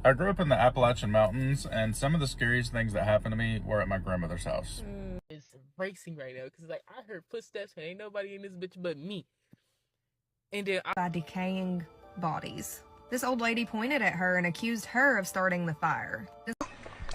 I grew up in the Appalachian Mountains, and some of the scariest things that happened to me were at my grandmother's house. It's racing right now because like I heard footsteps and ain't nobody in this bitch but me. And then by decaying bodies. This old lady pointed at her and accused her of starting the fire.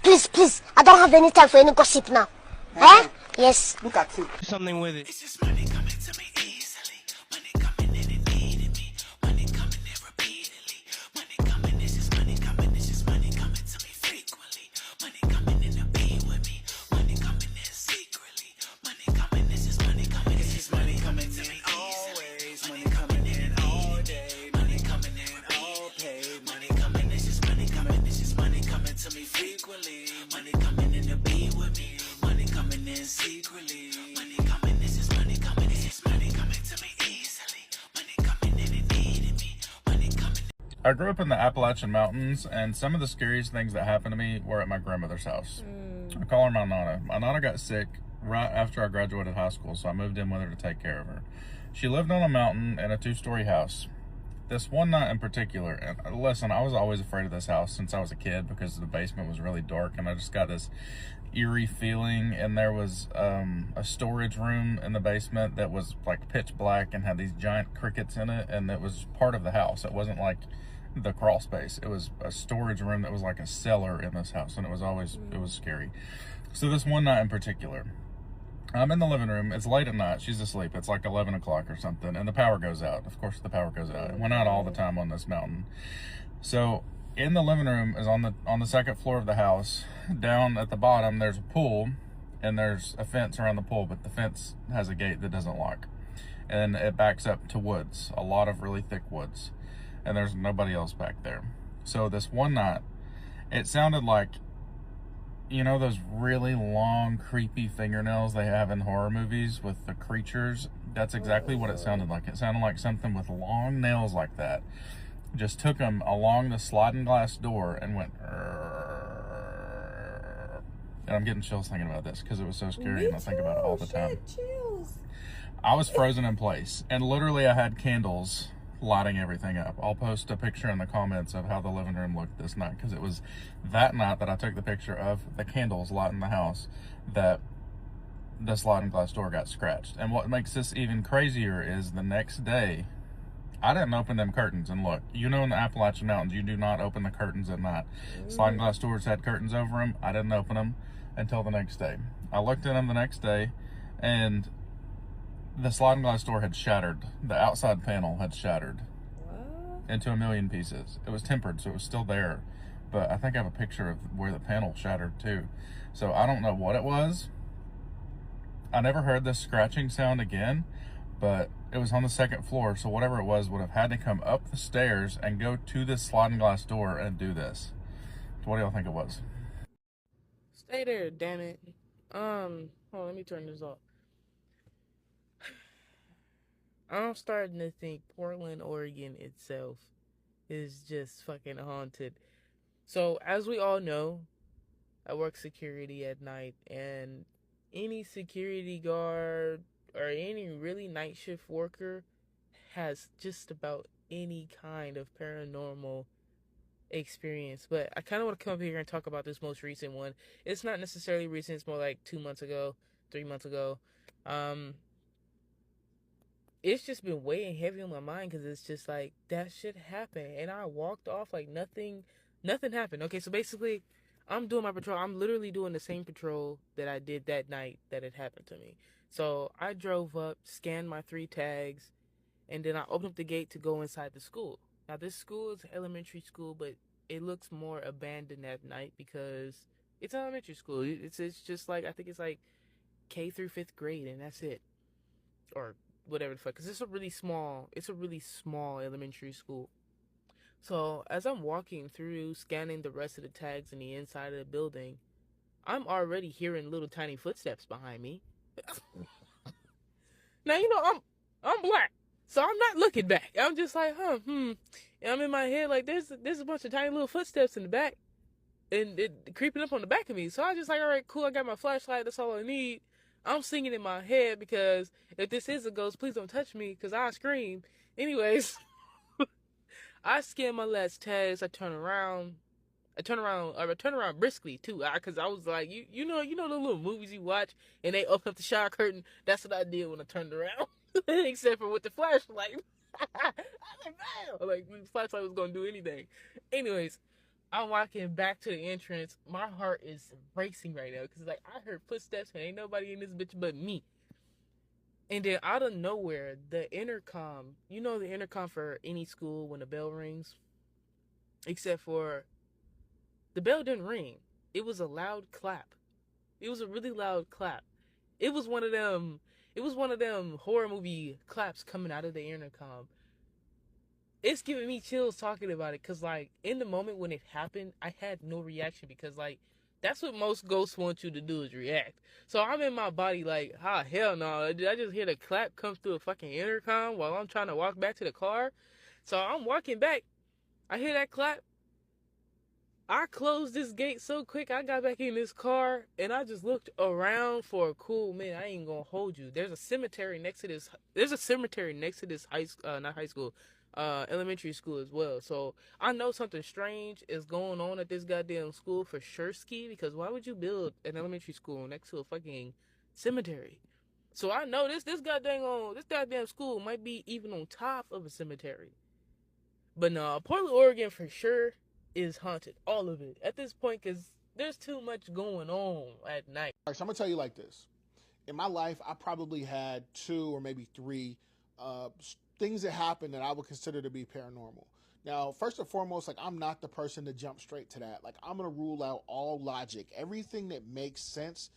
Please, I don't have any time for any gossip now. Eh? Yes. Look at you. Do something with it. It's just money coming to me easily. Money coming in and needing me. Money coming in repeatedly. Money coming, it's just money coming. It's just money coming to me frequently. Money coming in to be with me. Money coming in secretly. Money coming, it's just money coming. It's just money coming to me always. Money coming in all day. Money coming in all paid. Money coming, it's just money coming. It's just money coming to me frequently. Money coming in to be with me. Money coming in secretly. Money coming, this is money coming. It's just money coming to me easily. Money coming in and needing me. Money coming. I grew up in the Appalachian Mountains, and some of the scariest things that happened to me were at my grandmother's house. I call her my Nana. My Nana got sick right after I graduated high school, so I moved in with her to take care of her. She lived on a mountain in a 2-story house. This one night in particular, and listen, I was always afraid of this house since I was a kid because the basement was really dark, and I just got this eerie feeling. And there was a storage room in the basement that was like pitch black and had these giant crickets in it, and it was part of the house. It wasn't like the crawl space. It was a storage room that was like a cellar in this house, and it was scary. So this one night in particular, I'm in the living room. It's late at night. She's asleep. It's like 11 o'clock or something, and the power goes out. Of course, the power goes out. It went out all the time on this mountain. So in the living room is on the second floor of the house. Down at the bottom, there's a pool, and there's a fence around the pool, but the fence has a gate that doesn't lock, and it backs up to woods, a lot of really thick woods, and there's nobody else back there. So this one night, it sounded like, you know, those really long, creepy fingernails they have in horror movies with the creatures? That's exactly what it sounded like. It sounded like something with long nails like that just took them along the sliding glass door and went, and I'm getting chills thinking about this because it was so scary, and I think about it all the time. Chills. I was frozen in place, and literally I had candles lighting everything up. I'll post a picture in the comments of how the living room looked this night, because it was that night that I took the picture of the candles lighting the house that the sliding glass door got scratched. And what makes this even crazier is the next day, I didn't open them curtains. And look, you know, in the Appalachian Mountains, you do not open the curtains at night. Sliding glass doors had curtains over them. I didn't open them until the next day. I looked in them the next day, and the sliding glass door had shattered. The outside panel had shattered into a million pieces. It was tempered, so it was still there, but I think I have a picture of where the panel shattered too. So I don't know what it was. I never heard this scratching sound again, but it was on the second floor, so whatever it was would have had to come up the stairs and go to this sliding glass door and do this. So what do y'all think it was? stay there, damn it. Hold on, let me turn this off. I'm starting to think Portland, Oregon itself is just fucking haunted. So, as we all know, I work security at night, and any security guard or any really night shift worker has just about any kind of paranormal experience. But I kind of want to come up here and talk about this most recent one. It's not necessarily recent, it's more like 2 months ago, 3 months ago. It's just been weighing heavy on my mind because it's just like, that shit happened, and I walked off like nothing happened. Okay, so basically, I'm doing my patrol. I'm literally doing the same patrol that I did that night that it happened to me. So I drove up, scanned my 3 tags, and then I opened up the gate to go inside the school. Now, this school is elementary school, but it looks more abandoned at night because it's elementary school. It's just like, I think it's like K through 5th grade, and that's it. Or whatever the fuck, because it's a really small elementary school. So as I'm walking through, scanning the rest of the tags in the inside of the building, I'm already hearing little tiny footsteps behind me. Now, you know, I'm black, so I'm not looking back. I'm just like, And I'm in my head like, there's a bunch of tiny little footsteps in the back, and it creeping up on the back of me. So I just like, all right, cool, I got my flashlight, that's all I need. I'm singing in my head because if this is a ghost, please don't touch me because I scream. Anyways, I scan my last tags. I turn around. I turn around briskly too, cause I was like, you know the little movies you watch and they open up the shower curtain. That's what I did when I turned around, except for with the flashlight. I was like, damn, like the flashlight was gonna do anything. Anyways, I'm walking back to the entrance. My heart is racing right now, cause like I heard footsteps and ain't nobody in this bitch but me. And then out of nowhere, the intercom, you know the intercom for any school when the bell rings, except for the bell didn't ring. It was a loud clap. It was a really loud clap. It was one of them horror movie claps coming out of the intercom. It's giving me chills talking about it, because like in the moment when it happened, I had no reaction, because like that's what most ghosts want you to do, is react. So I'm in my body like, hell no. Did I just hear the clap come through a fucking intercom while I'm trying to walk back to the car? So I'm walking back. I hear that clap. I closed this gate so quick, I got back in this car, and I just looked around for a cool minute. I ain't gonna hold you. There's a cemetery next to this elementary school as well. So I know something strange is going on at this goddamn school for sure, ski, because why would you build an elementary school next to a fucking cemetery? So I know this goddamn school might be even on top of a cemetery. But no, Portland, Oregon for sure is haunted, all of it at this point, because there's too much going on at night. All right, so I'm gonna tell you like this. In my life, I probably had 2 or maybe 3 things that happened that I would consider to be paranormal. Now, first and foremost, like I'm not the person to jump straight to that. Like I'm gonna rule out all logic, everything that makes sense.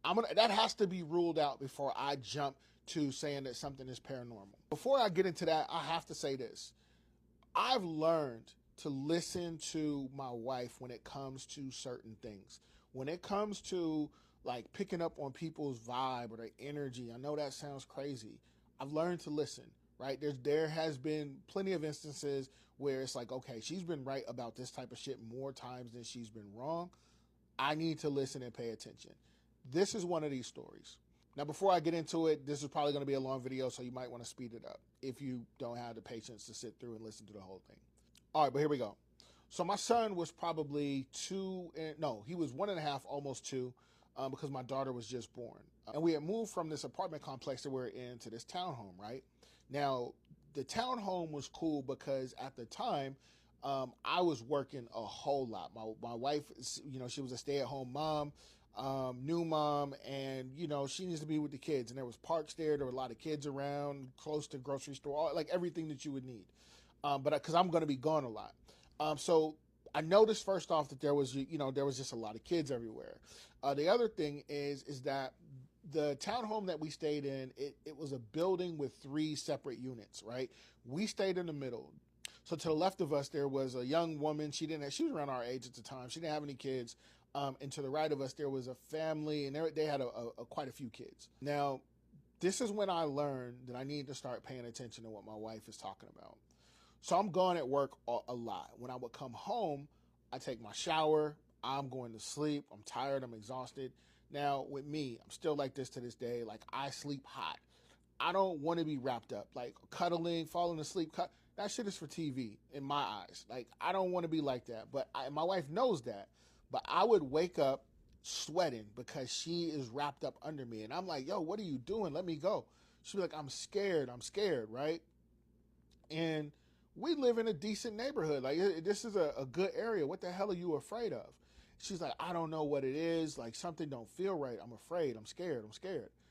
That has to be ruled out before I jump to saying that something is paranormal. Before I get into that, I have to say this. I've learned to listen to my wife when it comes to certain things. When it comes to like picking up on people's vibe or their energy, I know that sounds crazy. I've learned to listen, right? There has been plenty of instances where it's like, okay, she's been right about this type of shit more times than she's been wrong. I need to listen and pay attention. This is one of these stories. Now, before I get into it, this is probably going to be a long video, so you might want to speed it up if you don't have the patience to sit through and listen to the whole thing. All right, but here we go. So my son was probably he was 1.5, almost 2, because my daughter was just born. And we had moved from this apartment complex that we were in to this townhome, right? Now, the townhome was cool because at the time, I was working a whole lot. My wife, she was a stay-at-home mom, new mom, and, she needs to be with the kids. And there was parks there. There were a lot of kids around, close to grocery store, like everything that you would need. But because I'm going to be gone a lot. So I noticed first off that there was just a lot of kids everywhere. The other thing is that the townhome that we stayed in, it was a building with 3 separate units, right? We stayed in the middle. So to the left of us, there was a young woman. She was around our age at the time. She didn't have any kids. And to the right of us, there was a family, and they had quite a few kids. Now, this is when I learned that I need to start paying attention to what my wife is talking about. So I'm gone at work a lot. When I would come home, I take my shower. I'm going to sleep. I'm tired. I'm exhausted. Now, with me, I'm still like this to this day. Like, I sleep hot. I don't want to be wrapped up. Like, cuddling, falling asleep. That shit is for TV in my eyes. Like, I don't want to be like that. But my wife knows that. But I would wake up sweating because she is wrapped up under me. And I'm like, yo, what are you doing? Let me go. She'd be like, I'm scared, right? And we live in a decent neighborhood. Like, this is a good area. What the hell are you afraid of? She's like, I don't know what it is. Like, something don't feel right. I'm afraid. I'm scared.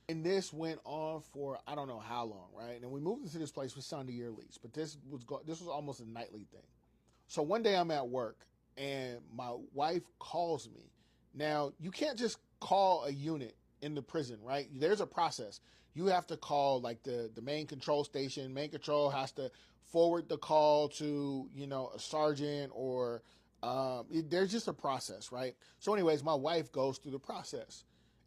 And this went on for I don't know how long, right? And we moved into this place. We signed a year lease, but this was almost a nightly thing. So one day I'm at work, and my wife calls me. Now, you can't just call a unit in the prison, right? There's a process. You have to call like the main control station. Main control has to forward the call to, a sergeant or there's just a process, right? So anyways, my wife goes through the process.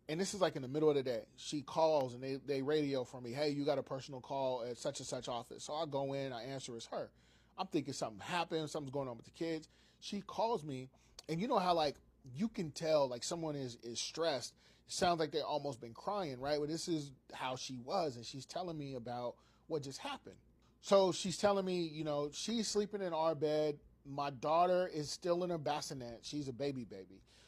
And this is like in the middle of the day. She calls and they radio for me. Hey, you got a personal call at such and such office. So I go in, I answer as her. I'm thinking something happened, something's going on with the kids. She calls me, and you know how like you can tell like someone is stressed. It sounds like they almost been crying, right? Well, this is how she was, and she's telling me about what just happened. So she's telling me, she's sleeping in our bed. My daughter is still in her bassinet. She's a baby.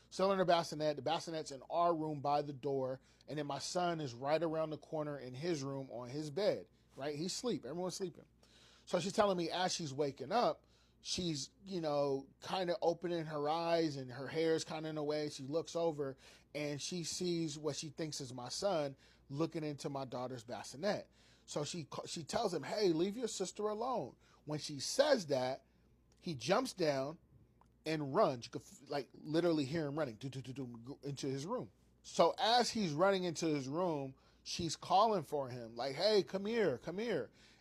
Still in her bassinet. The bassinet's in our room by the door. And then my son is right around the corner in his room on his bed, right? He's asleep. Everyone's sleeping. So she's telling me as she's waking up, she's, kind of opening her eyes and her hair's kind of in a way. She looks over and she sees what she thinks is my son looking into my daughter's bassinet. So she tells him, hey, leave your sister alone. When she says that, he jumps down and runs. You could literally hear him running into his room. So as he's running into his room, she's calling for him like, hey, come here.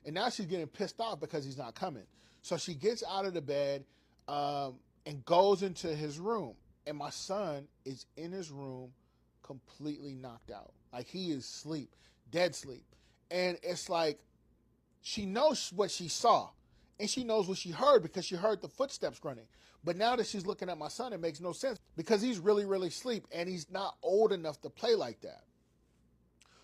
And now she's getting pissed off because he's not coming. So she gets out of the bed and goes into his room. And my son is in his room completely knocked out. Like he is asleep, dead sleep. And it's like she knows what she saw. And she knows what she heard because she heard the footsteps running. But now that she's looking at my son, it makes no sense because he's really, really asleep and he's not old enough to play like that.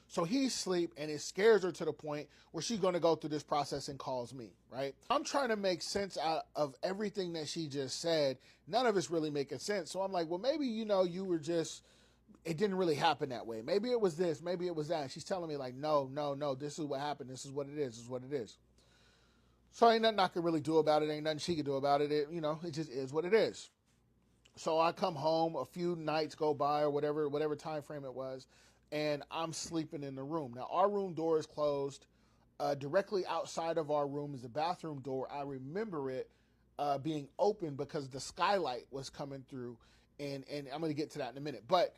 So he's asleep and it scares her to the point where she's going to go through this process and calls me, right? I'm trying to make sense out of everything that she just said. None of it's really making sense. So I'm like, well, maybe, you were just, it didn't really happen that way. Maybe it was this, maybe it was that. And she's telling me like, no, this is what happened. This is what it is. So ain't nothing I can really do about it. Ain't nothing she can do about it. It just is what it is. So I come home, a few nights go by or whatever time frame it was, and I'm sleeping in the room. Now, our room door is closed. Directly outside of our room is the bathroom door. I remember it being open because the skylight was coming through, and I'm going to get to that in a minute. But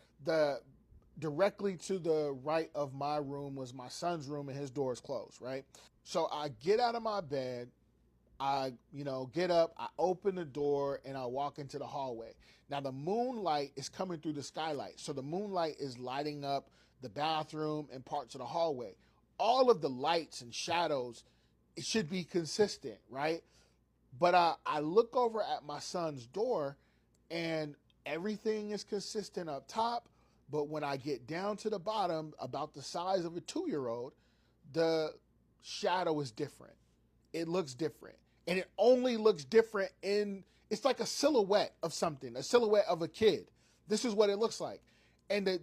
directly to the right of my room was my son's room, and his door is closed, right? So I get out of my bed, I get up, I open the door, and I walk into the hallway. Now, the moonlight is coming through the skylight. So the moonlight is lighting up the bathroom and parts of the hallway. All of the lights and shadows, it should be consistent, right? But I look over at my son's door, and everything is consistent up top. But when I get down to the bottom, about the size of a 2-year-old, the shadow is different. It looks different. And it only looks different it's like a silhouette of something, a silhouette of a kid. This is what it looks like. And it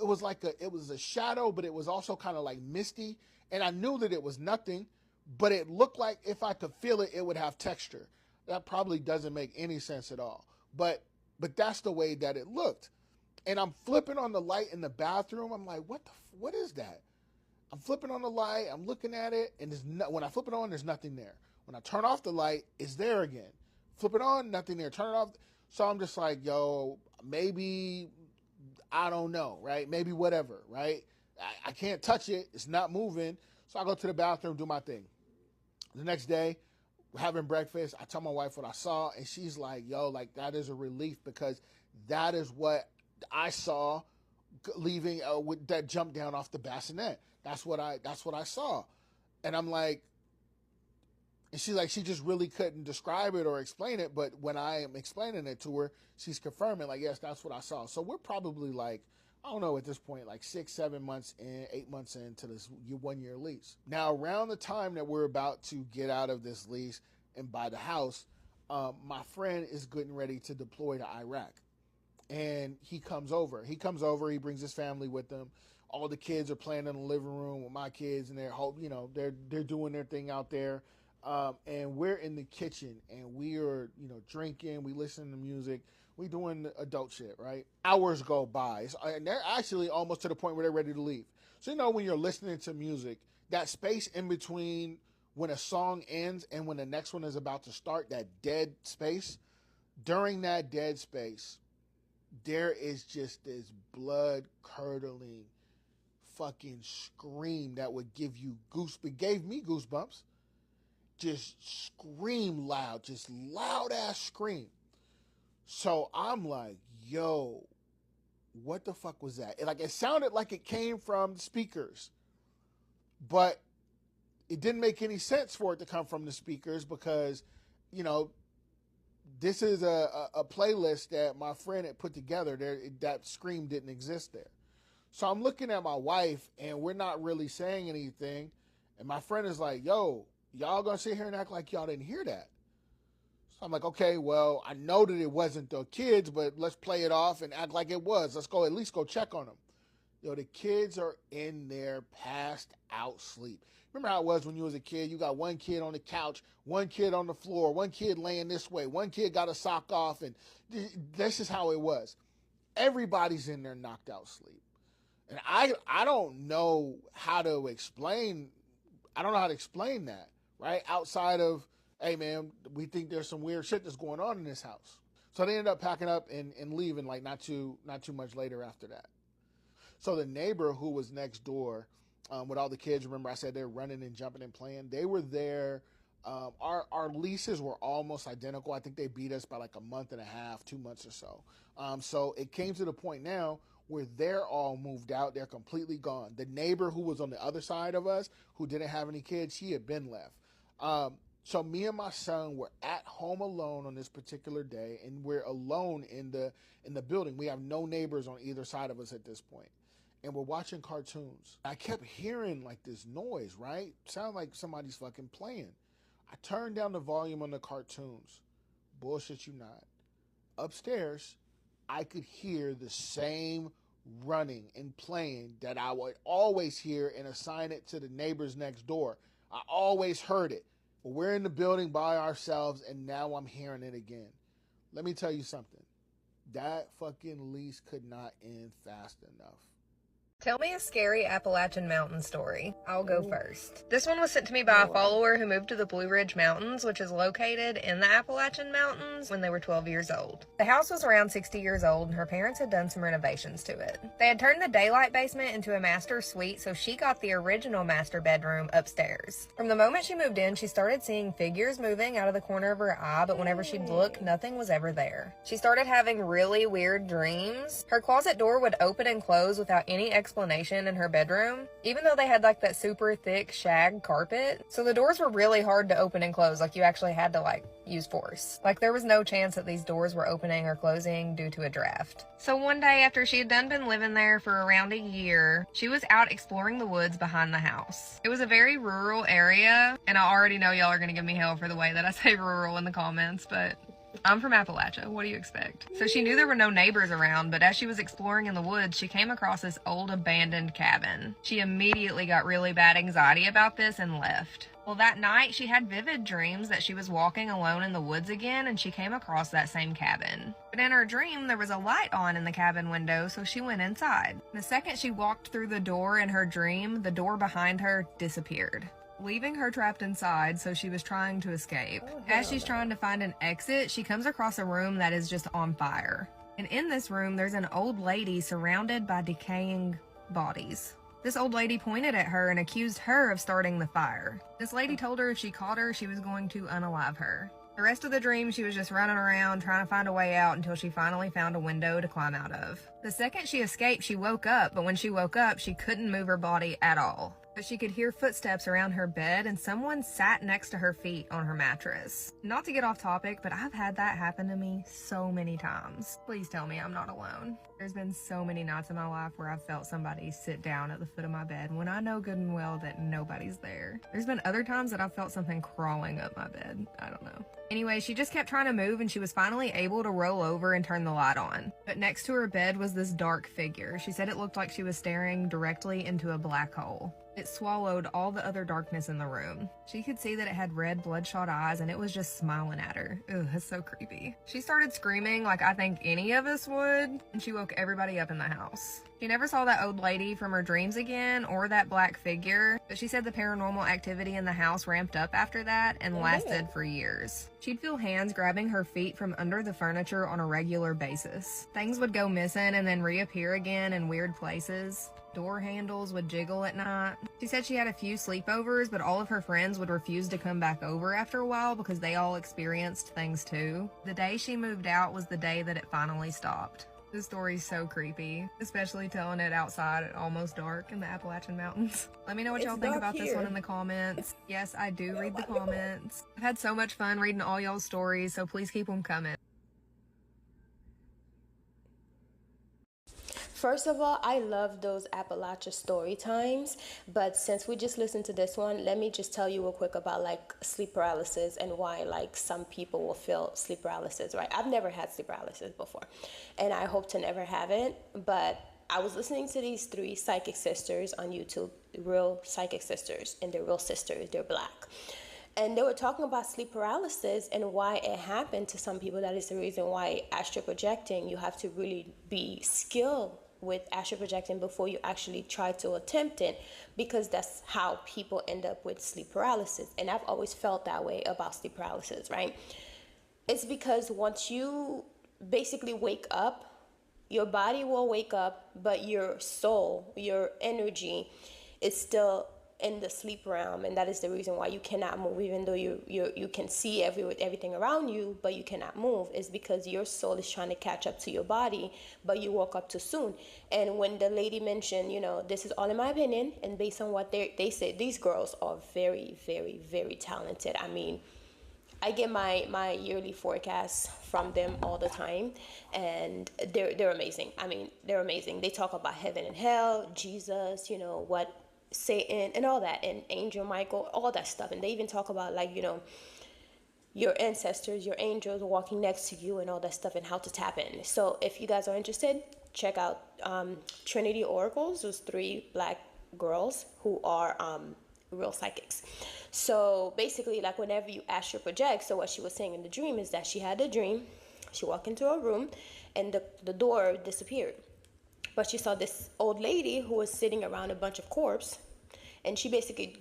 was a shadow, but it was also kind of like misty. And I knew that it was nothing, but it looked like if I could feel it, it would have texture. That probably doesn't make any sense at all. But that's the way that it looked. And I'm flipping on the light in the bathroom. I'm like, what is that? I'm flipping on the light, I'm looking at it, and when I flip it on, there's nothing there. When I turn off the light, it's there again. Flip it on, nothing there. Turn it off. So I'm just like, yo, maybe, I don't know, right? Maybe whatever, right? I can't touch it. It's not moving. So I go to the bathroom, do my thing. The next day, we're having breakfast. I tell my wife what I saw, and she's like, yo, like that is a relief because that is what I saw leaving with that jump down off the bassinet. That's what I saw. And I'm like, and she's like, she just really couldn't describe it or explain it. But when I am explaining it to her, she's confirming like, yes, that's what I saw. So we're probably like, I don't know at this point, like 6-7 months in, 8 months into this 1-year lease. Now, around the time that we're about to get out of this lease and buy the house, my friend is getting ready to deploy to Iraq. And he comes over, he brings his family with him. All the kids are playing in the living room with my kids, and they're doing their thing out there. And we're in the kitchen, and we are, drinking, we listen to music, we doing adult shit, right? Hours go by, and they're actually almost to the point where they're ready to leave. So, when you're listening to music, that space in between when a song ends and when the next one is about to start, that dead space, during that dead space, there is just this blood-curdling fucking scream that would give you it gave me goosebumps. Just scream loud, just loud-ass scream. So I'm like, yo, what the fuck was that? It sounded like it came from the speakers, but it didn't make any sense for it to come from the speakers because, this is a playlist that my friend had put together. That scream didn't exist there. So I'm looking at my wife, and we're not really saying anything. And my friend is like, yo, y'all gonna sit here and act like y'all didn't hear that? So I'm like, okay, well, I know that it wasn't the kids, but let's play it off and act like it was. Let's go at least go check on them. Yo, the kids are in there passed out sleep. Remember how it was when you was a kid? You got one kid on the couch, one kid on the floor, one kid laying this way, one kid got a sock off, and this is how it was. Everybody's in there knocked out sleep. And I don't know how to explain, that, right? Outside of, hey man, we think there's some weird shit that's going on in this house. So they ended up packing up and leaving like not too much later after that. So the neighbor who was next door with all the kids, remember I said they're running and jumping and playing, they were there. Our leases were almost identical. I think they beat us by like a month and a half, 2 months or so. So it came to the point now where they're all moved out. They're completely gone. The neighbor who was on the other side of us, who didn't have any kids, he had been left. So me and my son were at home alone on this particular day, and we're alone in the building. We have no neighbors on either side of us at this point. And we're watching cartoons. I kept hearing like this noise, right? Sound like somebody's fucking playing. I turned down the volume on the cartoons. Bullshit you not. Upstairs, I could hear the same running and playing that I would always hear and assign it to the neighbors next door. I always heard it. But we're in the building by ourselves, and now I'm hearing it again. Let me tell you something. That fucking lease could not end fast enough. Tell me a scary Appalachian Mountain story. I'll go first. This one was sent to me by a follower who moved to the Blue Ridge Mountains, which is located in the Appalachian Mountains, when they were 12 years old. The house was around 60 years old, and her parents had done some renovations to it. They had turned the daylight basement into a master suite, so she got the original master bedroom upstairs. From the moment she moved in, she started seeing figures moving out of the corner of her eye, but whenever she'd look, nothing was ever there. She started having really weird dreams. Her closet door would open and close without any explanation in her bedroom, even though they had like that super thick shag carpet. So the doors were really hard to open and close, like you actually had to like use force. Like there was no chance that these doors were opening or closing due to a draft. So one day after she had been living there for around a year, she was out exploring the woods behind the house. It was a very rural area, and I already know y'all are gonna give me hell for the way that I say rural in the comments, but I'm from Appalachia. What do you expect? So she knew there were no neighbors around, but as she was exploring in the woods, she came across this old abandoned cabin. She immediately got really bad anxiety about this and left. Well, that night she had vivid dreams that she was walking alone in the woods again, and she came across that same cabin. But in her dream, there was a light on in the cabin window, so she went inside. The second she walked through the door in her dream, the door behind her disappeared, leaving her trapped inside, so she was trying to escape. As she's trying to find an exit, she comes across a room that is just on fire. And in this room, there's an old lady surrounded by decaying bodies. This old lady pointed at her and accused her of starting the fire. This lady told her if she caught her, she was going to unalive her. The rest of the dream, she was just running around trying to find a way out until she finally found a window to climb out of. The second she escaped, she woke up, but when she woke up, she couldn't move her body at all. But she could hear footsteps around her bed, and someone sat next to her feet on her mattress. Not to get off topic, but I've had that happen to me so many times. Please tell me I'm not alone. There's been so many nights in my life where I've felt somebody sit down at the foot of my bed when I know good and well that nobody's there. There's been other times that I've felt something crawling up my bed. I don't know. Anyway, she just kept trying to move, and she was finally able to roll over and turn the light on. But next to her bed was this dark figure. She said it looked like she was staring directly into a black hole. It swallowed all the other darkness in the room. She could see that it had red bloodshot eyes, and it was just smiling at her. Ugh, that's so creepy. She started screaming like I think any of us would, and she woke everybody up in the house. She never saw that old lady from her dreams again, or that black figure, but she said the paranormal activity in the house ramped up after that and lasted for years. She'd feel hands grabbing her feet from under the furniture on a regular basis. Things would go missing and then reappear again in weird places. Door handles would jiggle at night. She said she had a few sleepovers, but all of her friends would refuse to come back over after a while because they all experienced things too. The day she moved out was the day that it finally stopped. This story's so creepy, especially telling it outside at almost dark in the Appalachian Mountains. Let me know what y'all think about this one in the comments. Yes, I do read the comments. I've had so much fun reading all y'all's stories, so please keep them coming. First of all, I love those Appalachia story times, but since we just listened to this one, let me just tell you real quick about like sleep paralysis and why like some people will feel sleep paralysis, right? I've never had sleep paralysis before, and I hope to never have it, but I was listening to these 3 psychic sisters on YouTube, real psychic sisters, and they're real sisters, they're black. And they were talking about sleep paralysis and why it happened to some people. That is the reason why astral projecting, you have to really be skilled with astral projecting before you actually try to attempt it, because that's how people end up with sleep paralysis. And I've always felt that way about sleep paralysis, right? It's because once you basically wake up, your body will wake up, but your soul, your energy is still in the sleep realm, and that is the reason why you cannot move, even though you can see everything around you, but you cannot move. Is because your soul is trying to catch up to your body, but you woke up too soon. And when the lady mentioned, this is all in my opinion, and based on what they said, these girls are very, very, very talented. I mean, I get my yearly forecasts from them all the time, and they're amazing. I mean, they're amazing. They talk about heaven and hell, Jesus, what Satan and all that, and Angel Michael, all that stuff. And they even talk about like, your ancestors, your angels walking next to you and all that stuff, and how to tap in. So if you guys are interested, check out Trinity Oracles, those 3 black girls who are real psychics. So basically, like whenever you astral project, so what she was saying in the dream is that she had a dream, she walked into a room and the door disappeared. But she saw this old lady who was sitting around a bunch of corpses, and she basically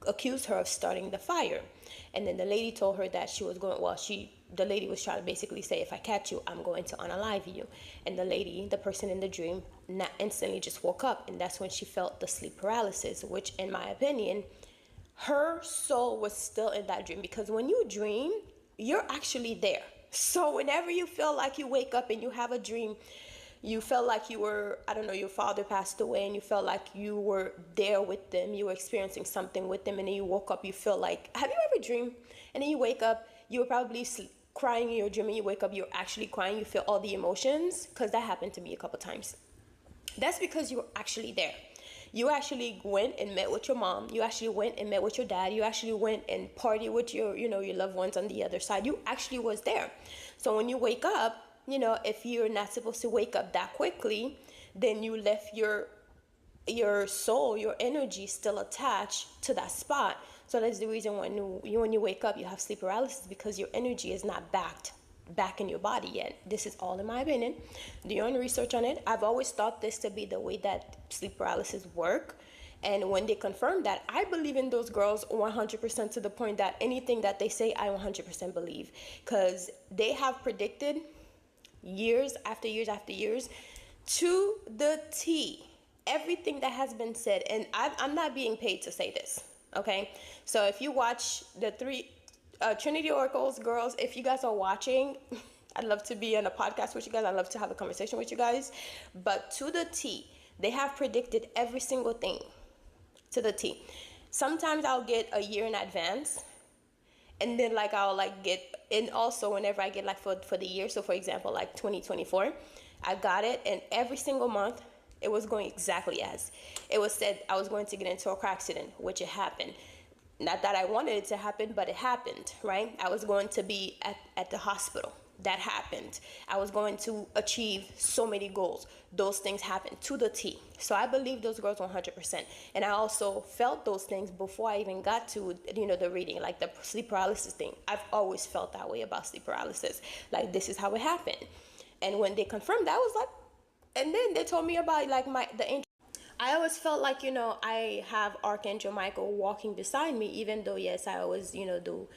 accused her of starting the fire. And then the lady told her that she was going, the lady was trying to basically say, if I catch you, I'm going to unalive you. And the person in the dream, instantly just woke up, and that's when she felt the sleep paralysis, which in my opinion, her soul was still in that dream, because when you dream, you're actually there. So whenever you feel like you wake up and you have a dream, you felt like you were, your father passed away, and you felt like you were there with them, you were experiencing something with them, and then you woke up, you feel like, have you ever dreamed? And then you wake up, you were probably crying in your dream, and you wake up, you're actually crying, you feel all the emotions, because that happened to me a couple times. That's because you were actually there. You actually went and met with your mom, you actually went and met with your dad, you actually went and partied with your loved ones on the other side. You actually was there. So when you wake up, if you're not supposed to wake up that quickly, then you left your soul, your energy still attached to that spot. So that's the reason when you wake up, you have sleep paralysis, because your energy is not back in your body yet. This is all in my opinion. Do your own research on it. I've always thought this to be the way that sleep paralysis work. And when they confirmed that, I believe in those girls 100%, to the point that anything that they say, I 100% believe, because they have predicted years after years after years to the T everything that has been said. And I'm not being paid to say this, okay? So if you watch the 3 Trinity Oracles girls, if you guys are watching, I'd love to be on a podcast with you guys. I'd love to have a conversation with you guys. But to the T, they have predicted every single thing to the T. Sometimes I'll get a year in advance, and then like I'll like get, and also whenever I get like for the year, so for example like 2024, I got it, and every single month it was going exactly as it was said. I was going to get into a car accident, which it happened. Not that I wanted it to happen, but it happened, right? I was going to be at the hospital. That happened. I was going to achieve so many goals. Those things happened to the T. So I believe those girls 100%. And I also felt those things before I even got to, the reading, like the sleep paralysis thing. I've always felt that way about sleep paralysis. Like, this is how it happened. And when they confirmed that, I was like, and then they told me about like the angel. I always felt like, I have Archangel Michael walking beside me, even though, yes, I always, do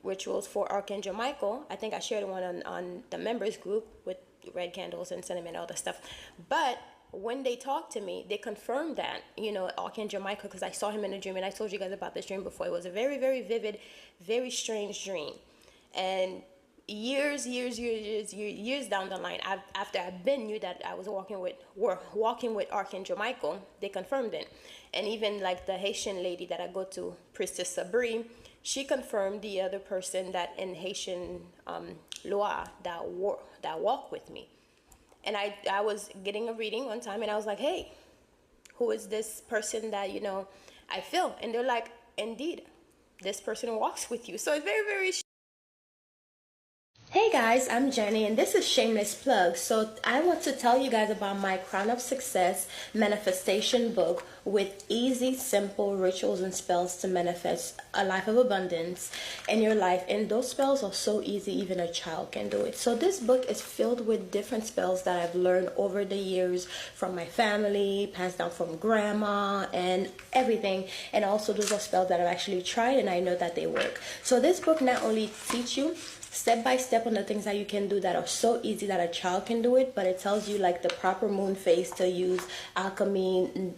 rituals for Archangel Michael. I think I shared one on the members group with red candles and cinnamon, all that stuff. But when they talked to me, they confirmed that, Archangel Michael, because I saw him in a dream, and I told you guys about this dream before. It was a very, very vivid, very strange dream. And years down the line, after I've been knew that I was walking with Archangel Michael, they confirmed it. And even like the Haitian lady that I go to, Priestess Sabri, she confirmed the other person that in Haitian law that walked with me. And I was getting a reading one time, and I was like, hey, who is this person that, you know, I feel? And they're like, indeed, this person walks with you. So it's very, very. Hey guys, I'm Jenny, and this is Shameless Plug. So I want to tell you guys about my Crown of Success manifestation book with easy, simple rituals and spells to manifest a life of abundance in your life. And those spells are so easy, even a child can do it. So this book is filled with different spells that I've learned over the years from my family, passed down from grandma and everything. And also those are spells that I've actually tried and I know that they work. So this book not only teach you step by step on the things that you can do that are so easy that a child can do it, but it tells you like the proper moon phase to use, alchemy,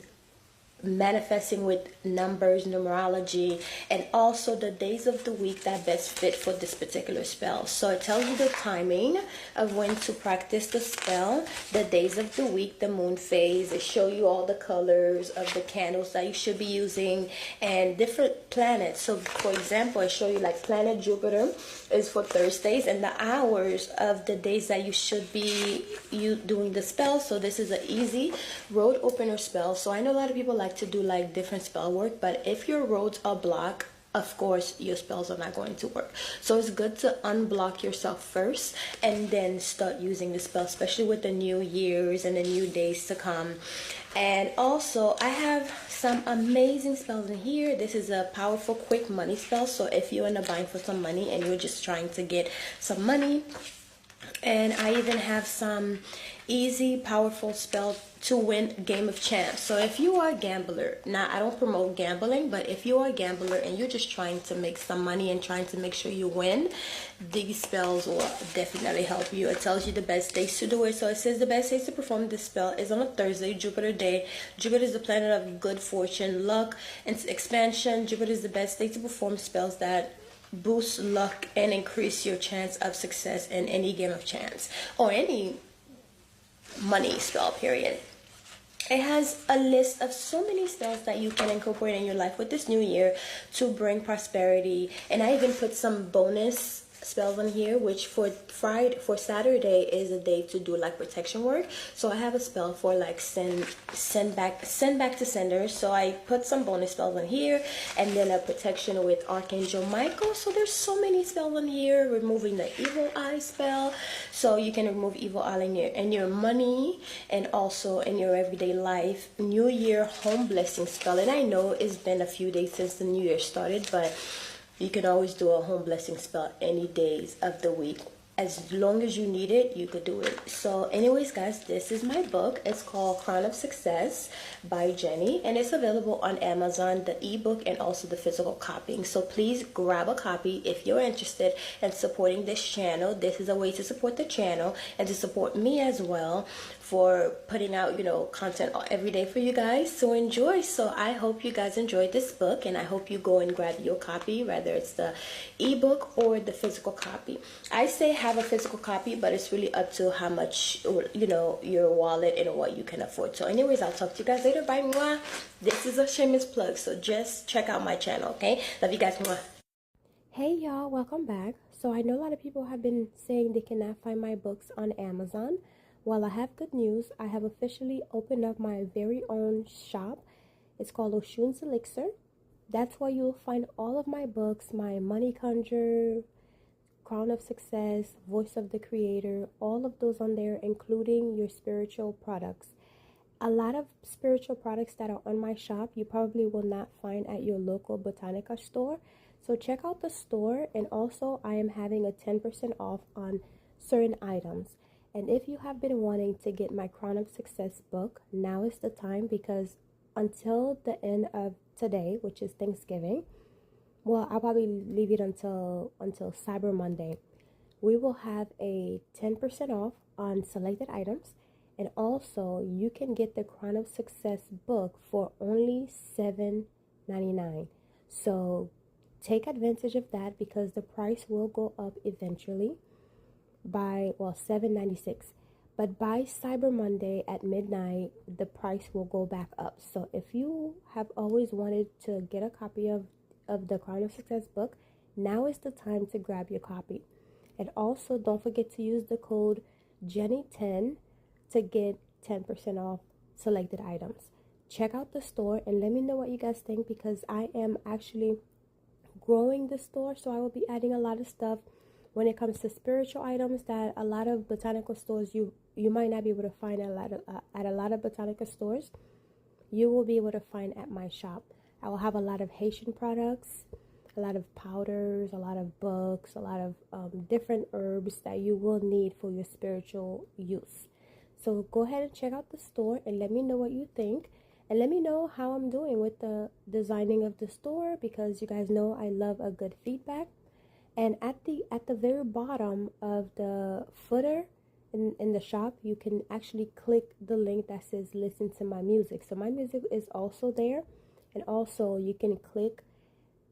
manifesting with numbers, numerology, and also the days of the week that best fit for this particular spell. So it tells you the timing of when to practice the spell, the days of the week, the moon phase. It shows you all the colors of the candles that you should be using and different planets. So for example, I show you like planet Jupiter is for Thursdays and the hours of the days that you should be doing the spell. So this is an easy road opener spell. So I know a lot of people like to do like different spell work, but if your roads are blocked, of course your spells are not going to work. So it's good to unblock yourself first and then start using the spell, especially with the new years and the new days to come. And also I have some amazing spells in here. This is a powerful quick money spell. So if you're in the bind for some money and you're just trying to get some money, and I even have some easy powerful spell to win Game of Chance. So if you are a gambler, now I don't promote gambling, but if you are a gambler and you're just trying to make some money and trying to make sure you win, these spells will definitely help you. It tells you the best days to do it. So it says the best days to perform this spell is on a Thursday, Jupiter day. Jupiter is the planet of good fortune, luck, and expansion. Jupiter is the best day to perform spells that boost luck and increase your chance of success in any game of chance or any money spell, period. It has a list of so many spells that you can incorporate in your life with this new year to bring prosperity. And I even put some bonus spells on here, which for Saturday is a day to do like protection work. So I have a spell for like send back to senders. So I put some bonus spells on here, and then a protection with Archangel Michael. So there's so many spells on here. Removing the evil eye spell, so you can remove evil eye in your money and also in your everyday life. New Year home blessing spell, and I know it's been a few days since the new year started, but you can always do a home blessing spell any days of the week. As long as you need it, you could do it. So anyways, guys, this is my book. It's called Crown of Success by Jenny, and it's available on Amazon, the ebook and also the physical copy. So please grab a copy if you're interested in supporting this channel. This is a way to support the channel and to support me as well for putting out, you know, content every day for you guys to enjoy. So I hope you guys enjoyed this book, and I hope you go and grab your copy, whether it's the ebook or the physical copy. I say have a physical copy, but it's really up to how much, you know, your wallet and what you can afford. So anyways, I'll talk to you guys later. Bye. Mwah. This is a shameless plug, so just check out my channel, okay? Love you guys. Mwah. Hey y'all, welcome back. So I know a lot of people have been saying they cannot find my books on Amazon. Well, I have good news. I have officially opened up my very own shop. It's called Oshun's Elixir. That's where you'll find all of my books, my Money Conjure, Crown of Success, Voice of the Creator, all of those on there, including your spiritual products. A lot of spiritual products that are on my shop you probably will not find at your local Botanica store. So check out the store, and also I am having a 10% off on certain items. And if you have been wanting to get my Crown of Success book, now is the time, because until the end of today, which is Thanksgiving, well, I'll probably leave it until Cyber Monday, we will have a 10% off on selected items. And also you can get the Crown of Success book for only $7.99. So take advantage of that, because the price will go up eventually by, well, $7.96. But by Cyber Monday at midnight, the price will go back up. So if you have always wanted to get a copy of the Crown of Success book, now is the time to grab your copy. And also don't forget to use the code Jenny10 to get 10% off selected items. Check out the store and let me know what you guys think, because I am actually growing the store, so I will be adding a lot of stuff when it comes to spiritual items that a lot of botanical stores you might not be able to find at a lot of botanical stores. You will be able to find at my shop. I will have a lot of Haitian products, a lot of powders, a lot of books, a lot of different herbs that you will need for your spiritual use. So go ahead and check out the store and let me know what you think. And let me know how I'm doing with the designing of the store, because you guys know I love a good feedback. And at the very bottom of the footer in the shop, you can actually click the link that says listen to my music. So my music is also there. And also you can click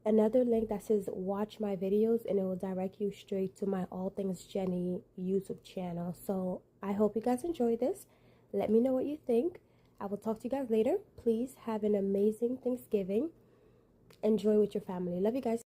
another link that says watch my videos, and it will direct you straight to my All Things Jenny YouTube channel. So I hope you guys enjoy this. Let me know what you think. I will talk to you guys later. Please have an amazing Thanksgiving. Enjoy with your family. Love you guys.